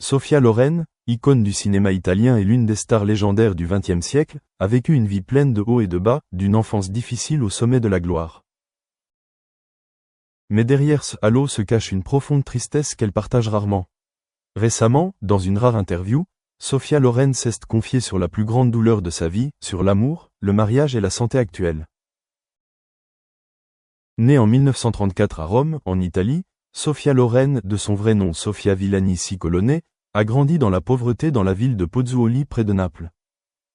Sophia Loren, icône du cinéma italien et l'une des stars légendaires du XXe siècle, a vécu une vie pleine de hauts et de bas, d'une enfance difficile au sommet de la gloire. Mais derrière ce halo se cache une profonde tristesse qu'elle partage rarement. Récemment, dans une rare interview, Sophia Loren s'est confiée sur la plus grande douleur de sa vie, sur l'amour, le mariage et la santé actuelle. Née en 1934 à Rome, en Italie, Sophia Loren, de son vrai nom Sofia Villani Cicolone, a grandi dans la pauvreté dans la ville de Pozzuoli près de Naples.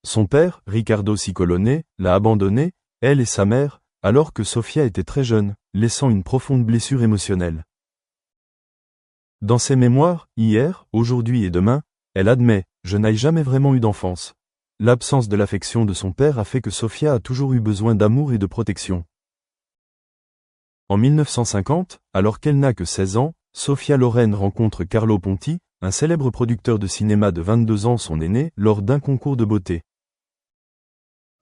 Son père, Riccardo Cicolone, l'a abandonnée, elle et sa mère, alors que Sophia était très jeune, laissant une profonde blessure émotionnelle. Dans ses mémoires, hier, aujourd'hui et demain, elle admet « Je n'ai jamais vraiment eu d'enfance ». L'absence de l'affection de son père a fait que Sophia a toujours eu besoin d'amour et de protection. En 1950, alors qu'elle n'a que 16 ans, Sophia Loren rencontre Carlo Ponti, un célèbre producteur de cinéma de 22 ans son aîné, lors d'un concours de beauté.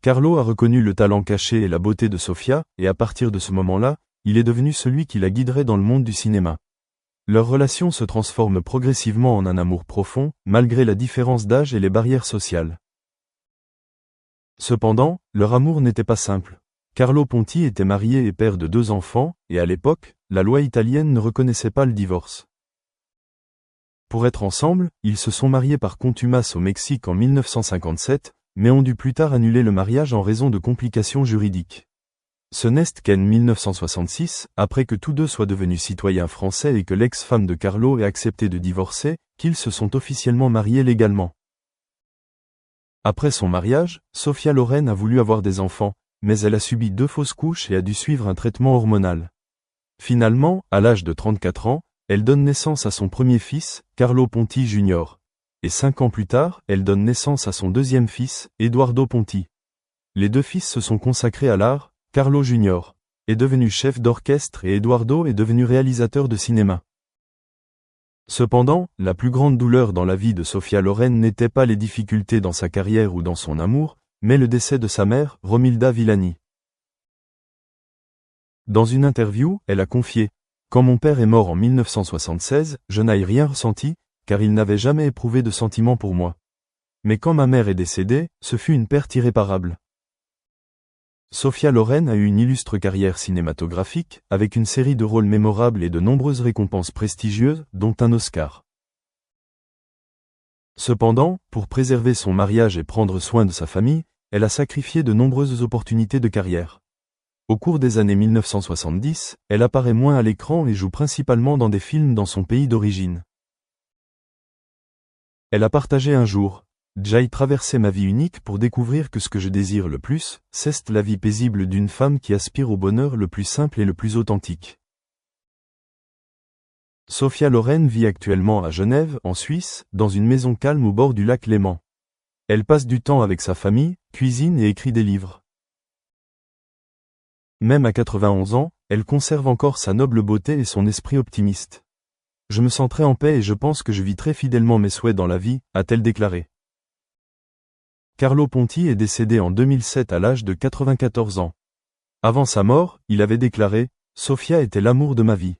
Carlo a reconnu le talent caché et la beauté de Sophia, et à partir de ce moment-là, il est devenu celui qui la guiderait dans le monde du cinéma. Leur relation se transforme progressivement en un amour profond, malgré la différence d'âge et les barrières sociales. Cependant, leur amour n'était pas simple. Carlo Ponti était marié et père de 2 enfants, et à l'époque, la loi italienne ne reconnaissait pas le divorce. Pour être ensemble, ils se sont mariés par contumace au Mexique en 1957, mais ont dû plus tard annuler le mariage en raison de complications juridiques. Ce n'est qu'en 1966, après que tous deux soient devenus citoyens français et que l'ex-femme de Carlo ait accepté de divorcer, qu'ils se sont officiellement mariés légalement. Après son mariage, Sophia Loren a voulu avoir des enfants, mais elle a subi 2 fausses couches et a dû suivre un traitement hormonal. Finalement, à l'âge de 34 ans, elle donne naissance à son premier fils, Carlo Ponti Jr. Et 5 ans plus tard, elle donne naissance à son deuxième fils, Eduardo Ponti. Les 2 fils se sont consacrés à l'art, Carlo Jr. est devenu chef d'orchestre et Eduardo est devenu réalisateur de cinéma. Cependant, la plus grande douleur dans la vie de Sophia Loren n'était pas les difficultés dans sa carrière ou dans son amour, mais le décès de sa mère, Romilda Villani. Dans une interview, elle a confié « Quand mon père est mort en 1976, je n'ai rien ressenti, car il n'avait jamais éprouvé de sentiments pour moi. Mais quand ma mère est décédée, ce fut une perte irréparable. » Sophia Loren a eu une illustre carrière cinématographique, avec une série de rôles mémorables et de nombreuses récompenses prestigieuses, dont un Oscar. Cependant, pour préserver son mariage et prendre soin de sa famille, elle a sacrifié de nombreuses opportunités de carrière. Au cours des années 1970, elle apparaît moins à l'écran et joue principalement dans des films dans son pays d'origine. Elle a partagé un jour « J'ai traversé ma vie unique pour découvrir que ce que je désire le plus, c'est la vie paisible d'une femme qui aspire au bonheur le plus simple et le plus authentique. » Sophia Loren vit actuellement à Genève, en Suisse, dans une maison calme au bord du lac Léman. Elle passe du temps avec sa famille, cuisine et écrit des livres. Même à 91 ans, elle conserve encore sa noble beauté et son esprit optimiste. « Je me sens très en paix et je pense que je vis très fidèlement mes souhaits dans la vie », a-t-elle déclaré. Carlo Ponti est décédé en 2007 à l'âge de 94 ans. Avant sa mort, il avait déclaré « Sophia était l'amour de ma vie.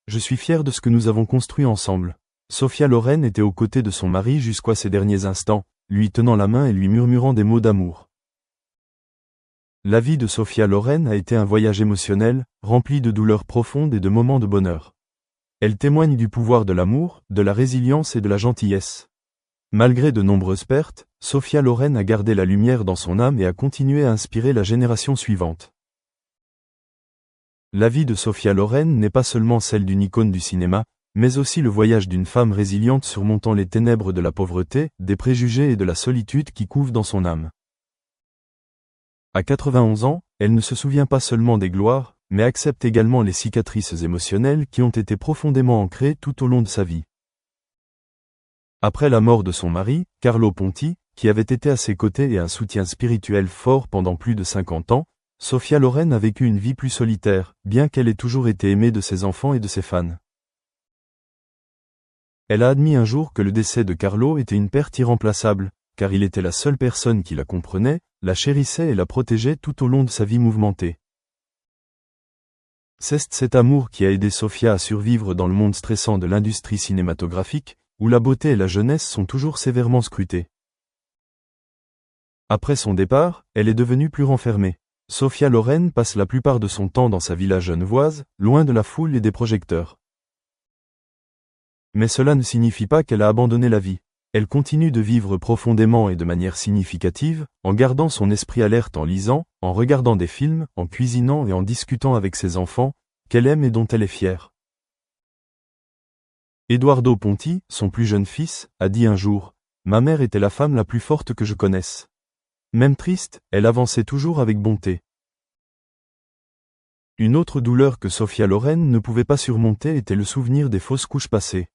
Je suis fier de ce que nous avons construit ensemble. » Sophia Loren était aux côtés de son mari jusqu'à ses derniers instants, lui tenant la main et lui murmurant des mots d'amour. La vie de Sophia Loren a été un voyage émotionnel, rempli de douleurs profondes et de moments de bonheur. Elle témoigne du pouvoir de l'amour, de la résilience et de la gentillesse. Malgré de nombreuses pertes, Sophia Loren a gardé la lumière dans son âme et a continué à inspirer la génération suivante. La vie de Sophia Loren n'est pas seulement celle d'une icône du cinéma, mais aussi le voyage d'une femme résiliente surmontant les ténèbres de la pauvreté, des préjugés et de la solitude qui couvent dans son âme. À 91 ans, elle ne se souvient pas seulement des gloires, mais accepte également les cicatrices émotionnelles qui ont été profondément ancrées tout au long de sa vie. Après la mort de son mari, Carlo Ponti, qui avait été à ses côtés et un soutien spirituel fort pendant plus de 50 ans, Sophia Loren a vécu une vie plus solitaire, bien qu'elle ait toujours été aimée de ses enfants et de ses fans. Elle a admis un jour que le décès de Carlo était une perte irremplaçable, car il était la seule personne qui la comprenait, la chérissait et la protégeait tout au long de sa vie mouvementée. C'est cet amour qui a aidé Sophia à survivre dans le monde stressant de l'industrie cinématographique, où la beauté et la jeunesse sont toujours sévèrement scrutées. Après son départ, elle est devenue plus renfermée. Sophia Loren passe la plupart de son temps dans sa villa genevoise, loin de la foule et des projecteurs. Mais cela ne signifie pas qu'elle a abandonné la vie. Elle continue de vivre profondément et de manière significative, en gardant son esprit alerte en lisant, en regardant des films, en cuisinant et en discutant avec ses enfants, qu'elle aime et dont elle est fière. Eduardo Ponti, son plus jeune fils, a dit un jour « Ma mère était la femme la plus forte que je connaisse. Même triste, elle avançait toujours avec bonté. » Une autre douleur que Sophia Loren ne pouvait pas surmonter était le souvenir des fausses couches passées.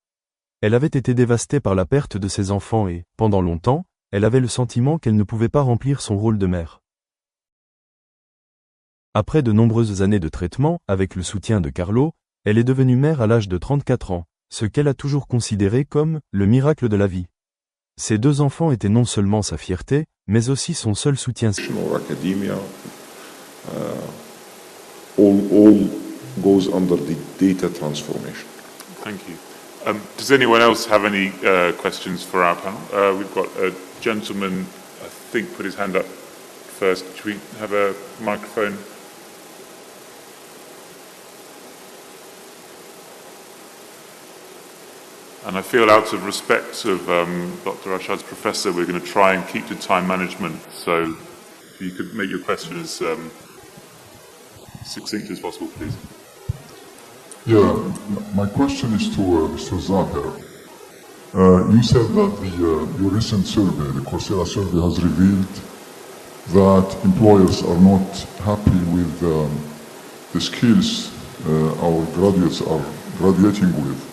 Elle avait été dévastée par la perte de ses enfants et, pendant longtemps, elle avait le sentiment qu'elle ne pouvait pas remplir son rôle de mère. Après de nombreuses années de traitement, avec le soutien de Carlo, elle est devenue mère à l'âge de 34 ans, ce qu'elle a toujours considéré comme le miracle de la vie. Ses 2 enfants étaient non seulement sa fierté, mais aussi son seul soutien. Academia, all goes under the data transformation. Thank you. Does anyone else have any questions for our panel? We've got a gentleman, I think, put his hand up first. Should we have a microphone? And I feel, out of respect of Dr. Rashad's professor, we're going to try and keep to time management. So if you could make your question as succinct as possible, please. Yeah, my question is to Mr. Zahir. You said that your recent survey, the Coursera survey, has revealed that employers are not happy with the skills our graduates are graduating with.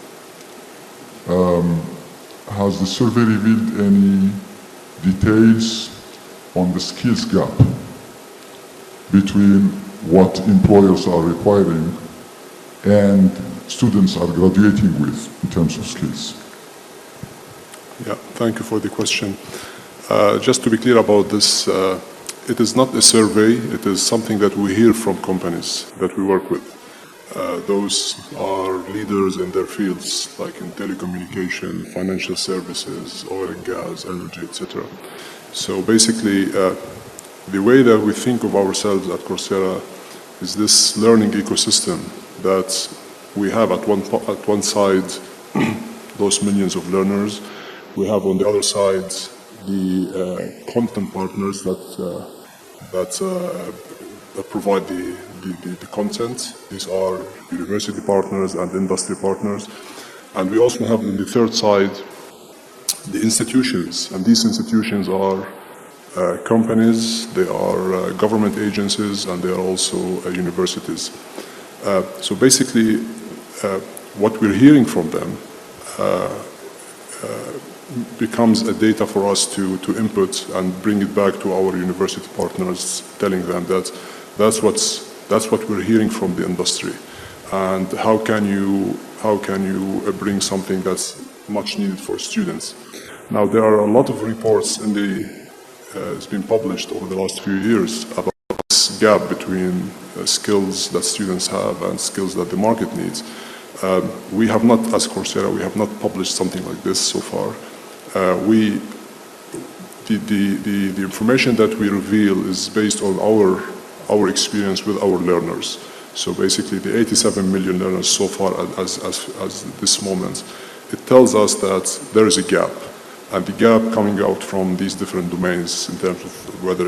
Has the survey revealed any details on the skills gap between what employers are requiring and students are graduating with in terms of skills? Yeah, thank you for the question. Just to be clear about this, it is not a survey, it is something that we hear from companies that we work with. Those are leaders in their fields, like in telecommunication, financial services, oil and gas, energy, etc. So basically, the way that we think of ourselves at Coursera is this learning ecosystem that we have at one side those millions of learners. We have on the other side the content partners that provide the content. These are university partners and industry partners. And we also have on the third side the institutions. And these institutions are companies, they are government agencies, and they are also universities. So basically, what we're hearing from them becomes a data for us to input and bring it back to our university partners, telling them that that's what we're hearing from the industry, and how can you bring something that's much needed for students. Now there are a lot of reports it's been published over the last few years about this gap between skills that students have and skills that the market needs. We have not, as Coursera, we have not published something like this so far. The information that we reveal is based on our experience with our learners. So basically, the 87 million learners so far as this moment, it tells us that there is a gap, and the gap coming out from these different domains in terms of whether